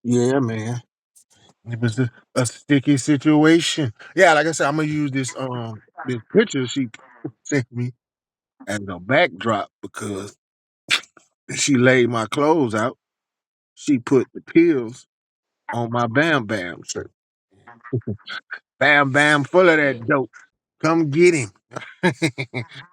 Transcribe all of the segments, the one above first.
Yeah, man. It was a sticky situation. Yeah, like I said, I'm gonna use this picture she sent me as a backdrop because she laid my clothes out. She put the pills on my Bam Bam shirt. Bam Bam full of that dope. Come get him.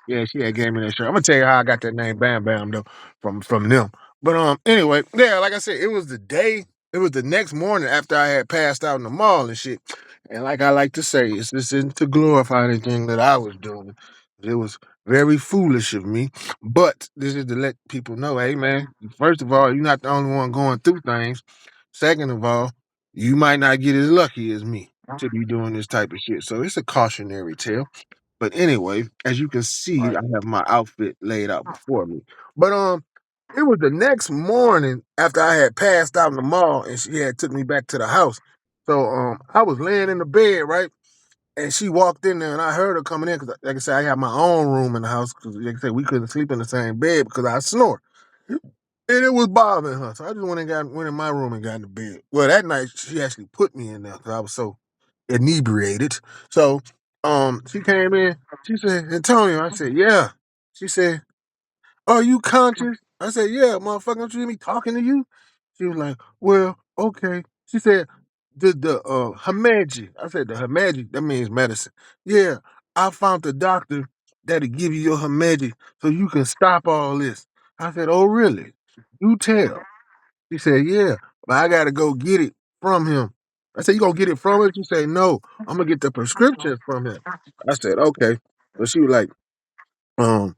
Yeah, she had gave me that shirt. I'm gonna tell you how I got that name Bam Bam though from them. But anyway, yeah, like I said, it was the next morning after I had passed out in the mall and shit. And like I like to say, this isn't to glorify anything that I was doing. It was very foolish of me. But this is to let people know, hey man, first of all, you're not the only one going through things. Second of all, you might not get as lucky as me to be doing this type of shit. So it's a cautionary tale. But anyway, as you can see, I Right. have my outfit laid out before me. But it was the next morning after I had passed out in the mall and she had took me back to the house. So I was laying in the bed, right? And she walked in there and I heard her coming in because like I said, I have my own room in the house because like I said, we couldn't sleep in the same bed because I snore. And it was bothering her. So I just went in my room and got in the bed. Well, that night she actually put me in there because I was so inebriated. So she came in, she said, Antonio, I said, yeah. She said, are you conscious? I said, yeah, motherfucker, don't you hear me talking to you? She was like, well, okay. She said, the Himeji. I said, the Himeji, that means medicine. Yeah, I found the doctor that'll give you your Himeji so you can stop all this. I said, oh, really? You tell. She said, yeah, but I gotta go get it from him. I said, you gonna get it from him? She said, no, I'm gonna get the prescription from him. I said, okay. So she was like, um,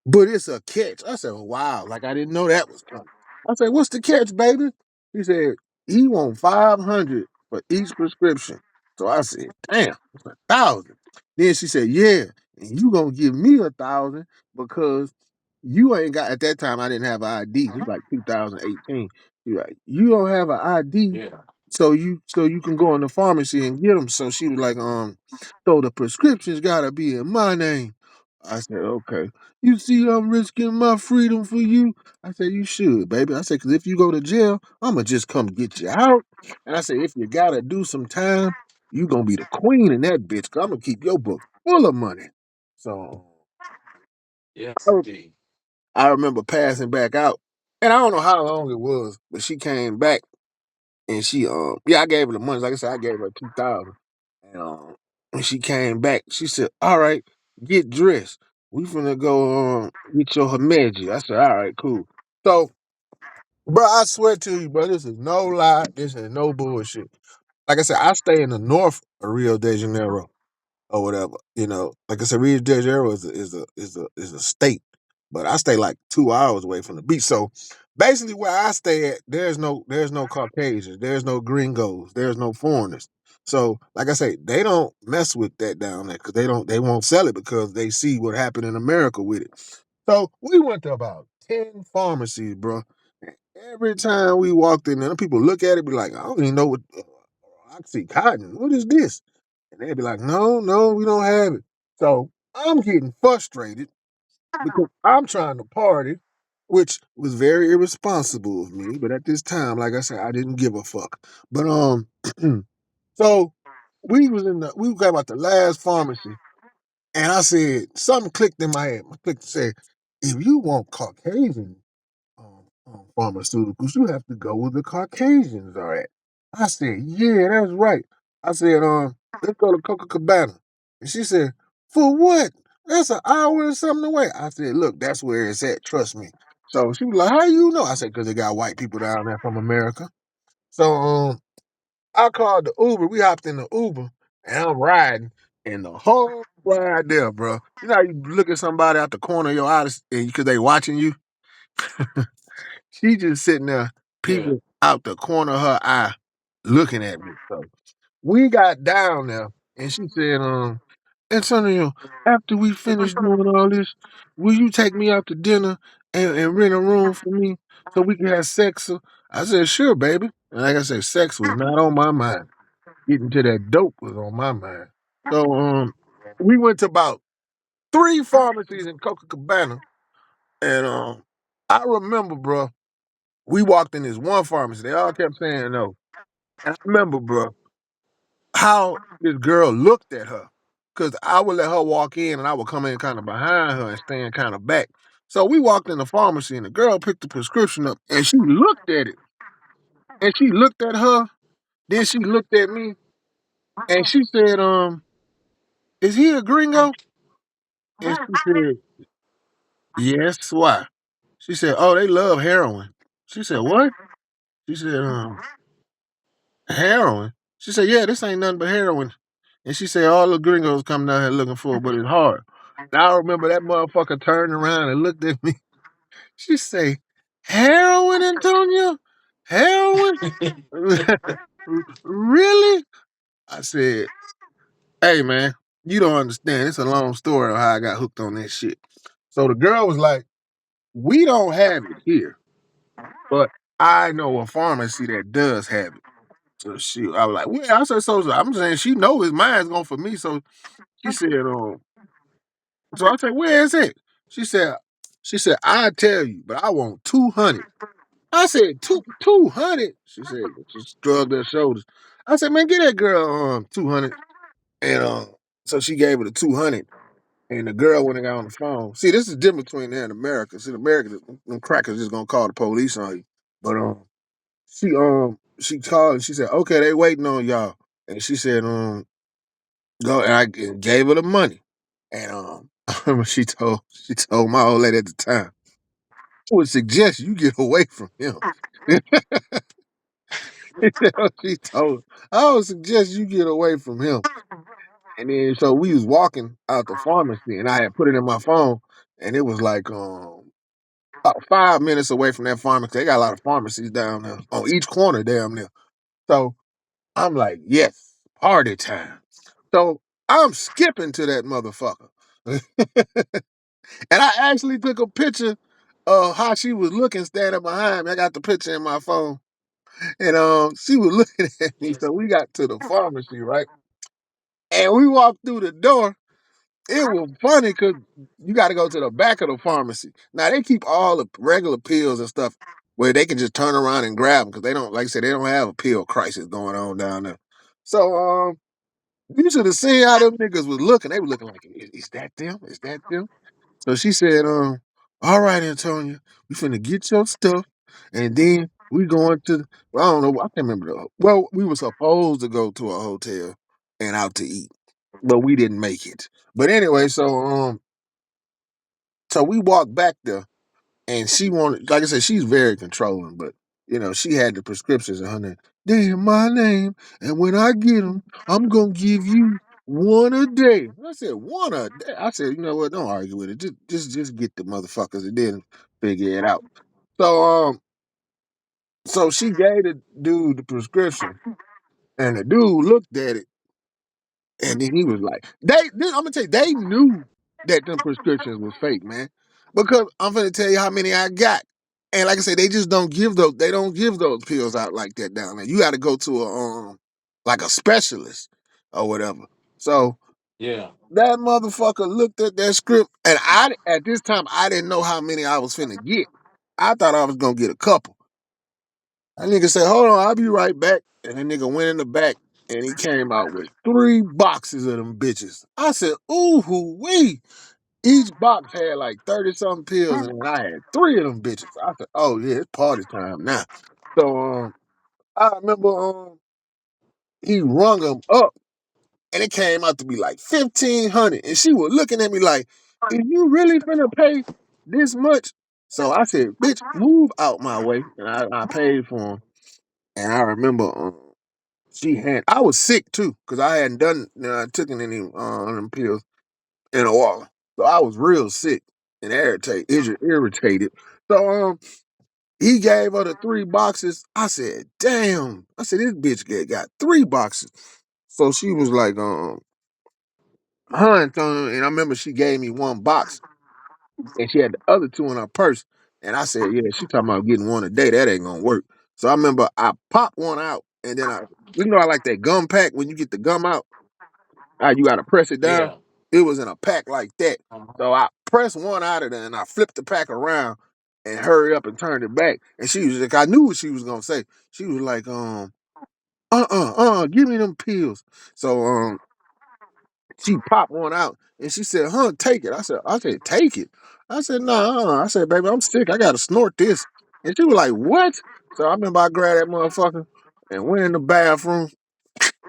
but it's a catch. I said, wow, like I didn't know that was coming. I said, what's the catch, baby? He said, he want 500 for each prescription. So I said, damn, it's 1,000. Then she said, yeah, and you gonna give me 1,000 because you ain't got at that time I didn't have an ID. It's like 2018. She like, you don't have an ID, Yeah. so you can go in the pharmacy and get them. So she was like, so the prescriptions gotta be in my name. I said, okay. You see, I'm risking my freedom for you. I said, you should, baby. I said, because if you go to jail, I'm going to just come get you out. And I said, if you got to do some time, you going to be the queen in that bitch, because I'm going to keep your book full of money. So Yes, I, re- indeed. I remember passing back out. And I don't know how long it was, but she came back and I gave her the money. Like I said, I gave her 2,000. And when she came back, she said, all right, get dressed. We finna go get your Himeji. I said, all right, cool. So, bro, I swear to you, bro, this is no lie. This is no bullshit. Like I said, I stay in the north of Rio de Janeiro or whatever. Like I said, Rio de Janeiro is a state, but I stay like 2 hours away from the beach. So basically, where I stay at, there's no Caucasians, there's no gringos, there's no foreigners. So, like I say, they don't mess with that down there because they won't sell it because they see what happened in America with it. So we went to about 10 pharmacies, bro. Every time we walked in there, people look at it, be like, I don't even know what Oxycontin. What is this? And they'd be like, no, no, we don't have it. So I'm getting frustrated because I'm trying to party, which was very irresponsible of me. But at this time, like I said, I didn't give a fuck. But so we got about the last pharmacy, and I said something clicked in my head. My clicked said, if you want Caucasian pharmaceuticals, you have to go where the Caucasians are at. I said, yeah, that's right. I said, let's go to Coca Cabana. And she said, for what? That's an hour and something away. I said, look, that's where it's at. Trust me. So she was like, how you know? I said, because they got white people down there from America. So I called the Uber. We hopped in the Uber and I'm riding. And the whole ride there, bro. You know how you look at somebody out the corner of your eye because they watching you? She just sitting there Yeah. peeping out the corner of her eye, looking at me. So we got down there, and she said, Antonio, after we finish doing all this, will you take me out to dinner and rent a room for me so we can have sex? So I said, sure, baby. And like I said, sex was not on my mind. Getting to that dope was on my mind. So we went to about 3 pharmacies in Copacabana, and I remember, bro. We walked in this one pharmacy. They all kept saying no. And I remember, bro, how this girl looked at her. Cause I would let her walk in and I would come in kind of behind her and stand kind of back. So we walked in the pharmacy and the girl picked the prescription up and she looked at it. And she looked at her, then she looked at me and she said, is he a gringo? And she said, yes, why? She said, oh, they love heroin. She said, what? She said, heroin? She said, yeah, this ain't nothing but heroin. And she said, all the gringos come down here looking for it, but it's hard. And I remember that motherfucker turned around and looked at me. She say, heroin, Antonio? Heroin? Really? I said, hey, man, you don't understand. It's a long story of how I got hooked on that shit. So the girl was like, we don't have it here, but I know a pharmacy that does have it. So I was like, well, I said, so I'm saying she knows his mind's going for me. So she said, so I said, where is it? She said, I tell you, but I want 200. I said, 200? She said, she shrugged her shoulders. I said, man, get that girl 200. And so she gave her the 200. And the girl went and got on the phone. See, this is different between there and America. See, in America, them crackers just gonna call the police on you. But she called and she said, okay, they waiting on y'all. And she said, go, and I gave her the money. And I remember she told my old lady at the time, I would suggest you get away from him. She told her, I would suggest you get away from him. And then so we was walking out the pharmacy and I had put it in my phone and it was like about 5 minutes away from that pharmacy. They got a lot of pharmacies down there on each corner down there. So I'm like, yes, party time. So I'm skipping to that motherfucker. And I actually took a picture of how she was looking standing behind me. I got the picture in my phone. And she was looking at me. So we got to the pharmacy, right? And we walked through the door. It was funny because you got to go to the back of the pharmacy. Now they keep all the regular pills and stuff where they can just turn around and grab them because they don't, like I said, they don't have a pill crisis going on down there. So you should have seen how them niggas was looking. They were looking like, is that them? Is that them? So she said, all right, Antonia, we finna get your stuff, and then we going to, well, I don't know, I can't remember well, we were supposed to go to a hotel and out to eat, but we didn't make it. But anyway, so we walked back there, and she wanted, like I said, she's very controlling, but she had the prescriptions in her name. They in my name, and when I get them, I'm gonna give you one a day. I said one a day. I said, you know what? Don't argue with it. Just get the motherfuckers and then figure it out. So so she gave the dude the prescription, and the dude looked at it. And then he was like, I'm gonna tell you, they knew that them prescriptions was fake, man. Because I'm gonna tell you how many I got. And like I said, they don't give those pills out like that down there. You gotta go to a like a specialist or whatever. So Yeah. that motherfucker looked at that script and at this time I didn't know how many I was finna get. I thought I was gonna get a couple. That nigga said, hold on, I'll be right back. And that nigga went in the back and he came out with 3 boxes of them bitches. I said, ooh, wee. Each box had like 30 something pills and I had 3 of them bitches. I said, oh yeah, it's party time now. So I remember he rung them up and it came out to be like 1,500. And she was looking at me like, is you really finna pay this much? So I said, bitch, move out my way. And I paid for them. And I remember I was sick too, because I hadn't taken any them pills in a while. So I was real sick and irritated. So he gave her the 3 boxes. I said, damn. I said, this bitch got 3 boxes. So she was like, huh, Antonio. And I remember she gave me 1 box and she had the other 2 in her purse. And I said, yeah, she talking about getting one a day. That ain't gonna work. So I remember I popped one out and then I like that gum pack when you get the gum out. You gotta press it down. Yeah. It was in a pack like that. Uh-huh. So I pressed one out of there and I flipped the pack around and hurry up and turn it back. And she was like, I knew what she was gonna say. She was like, give me them pills. So she popped one out and she said, huh, take it. I said, take it. I said, nah. I said, baby, I'm sick. I gotta snort this. And she was like, what? So I remember I grabbed that motherfucker and went in the bathroom.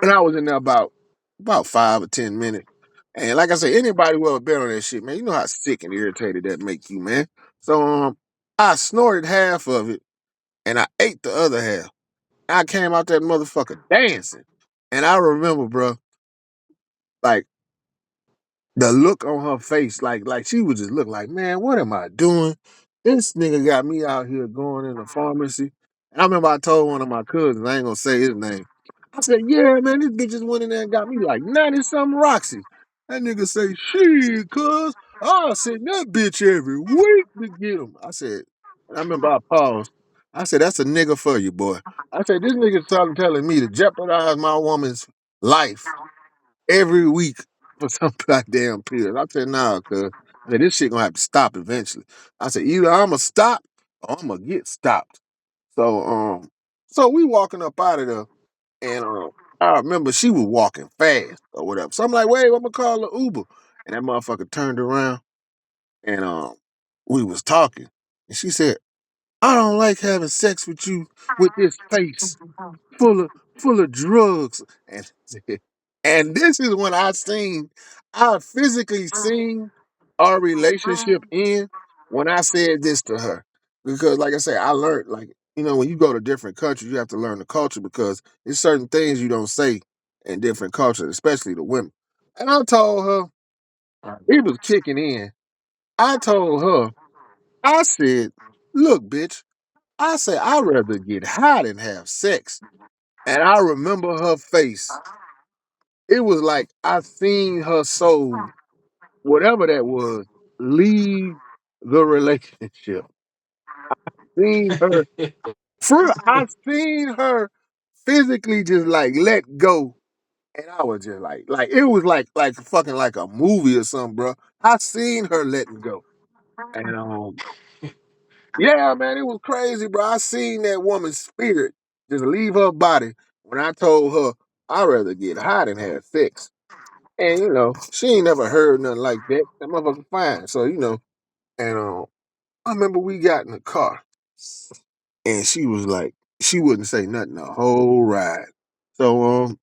And I was in there about 5 or 10 minutes. And like I said, anybody who ever been on that shit, man, you know how sick and irritated that make you, man. So I snorted half of it and I ate the other half. I came out that motherfucker dancing. And I remember, bro, like the look on her face, like she would just look like, man, what am I doing? This nigga got me out here going in the pharmacy. And I remember I told one of my cousins, I ain't gonna say his name. I said, yeah, man, this bitch just went in there and got me like 90 something Roxy. That nigga say, shit, cuz I'll send that bitch every week to get him. I said, and I remember I paused. I said, that's a nigga for you, boy. I said, this nigga telling me to jeopardize my woman's life every week for some goddamn pills. I said, nah, cuz. I said, this shit gonna have to stop eventually. I said, either I'm gonna stop or I'm gonna get stopped. So, so we walking up out of there, and I remember she was walking fast or whatever. So I'm like, wait, I'm gonna call the Uber. And that motherfucker turned around and we was talking. And she said, I don't like having sex with you with this face full of drugs. And this is when I physically seen our relationship end when I said this to her. Because like I said, I learned like, when you go to different countries, you have to learn the culture because there's certain things you don't say in different cultures, especially the women. And I told her, it was kicking in. I told her, I said, look, bitch, I said, I'd rather get high than have sex. And I remember her face. It was like I seen her soul, whatever that was, leave the relationship. Seen her, I seen her physically just like let go. And I was just like it was like fucking like a movie or something, bro. I seen her letting go. And yeah, man, it was crazy, bro. I seen that woman's spirit just leave her body when I told her I'd rather get high than have sex. And she ain't never heard nothing like that. That motherfucker fine. So, and I remember we got in the car and she was like, she wouldn't say nothing the whole ride. So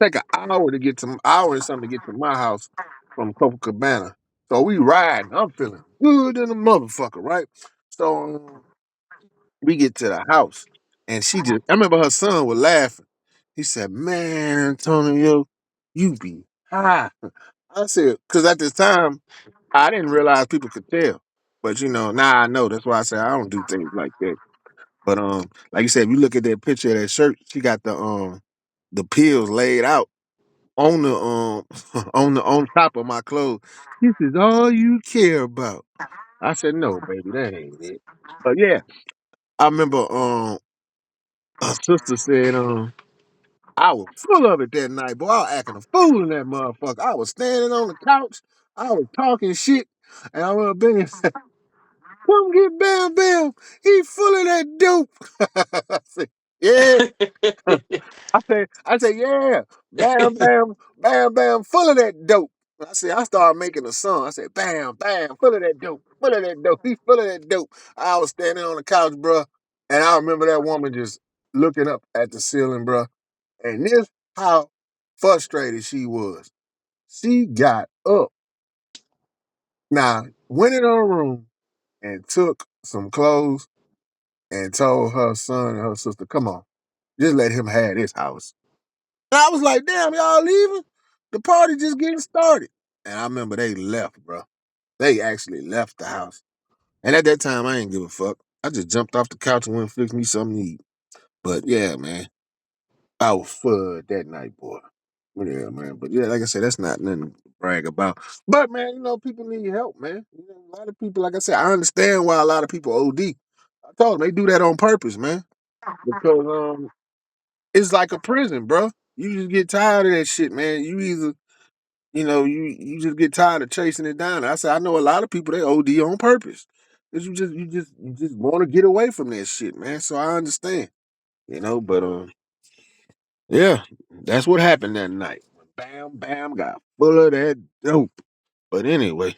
take an hour to get to hour and something to get to my house from Copacabana. So we riding. I'm feeling good in the motherfucker, right? So we get to the house and I remember her son was laughing. He said, man, Antonio, you be high. I said, because at this time, I didn't realize people could tell. But now I know. That's why I say I don't do things like that. But like you said, if you look at that picture of that shirt, she got the pills laid out on the on top of my clothes. This is all you care about. I said, no, baby, that ain't it. But yeah, I remember her sister said I was full of it that night, boy. I was acting a fool in that motherfucker. I was standing on the couch, I was talking shit, and I went up in and said, come get Bam Bam. He full of that dope. I said, yeah. I said, yeah. Bam Bam, Bam Bam, full of that dope. I started making a song. I said, Bam Bam, full of that dope, full of that dope. He full of that dope. I was standing on the couch, bro, and I remember that woman just looking up at the ceiling, bro. And this how frustrated she was. She got up. Now, went in her room and took some clothes and told her son and her sister, come on, just let him have this house. And I was like, damn, y'all leaving? The party just getting started. And I remember they left, bro. They actually left the house. And at that time, I ain't give a fuck. I just jumped off the couch and went and fixed me something to eat. But yeah, man, I was fucked that night, boy. Yeah, man. But yeah, like I said, that's not nothing to brag about. But man, people need help, man. A lot of people, like I said, I understand why a lot of people OD. I told them they do that on purpose, man. Because it's like a prison, bro. You just get tired of that shit, man. You either, you just get tired of chasing it down. I said, I know a lot of people they OD on purpose. 'Cause you just wanna get away from that shit, man, so I understand, but, yeah, that's what happened that night. Bam Bam got full of that dope. But anyway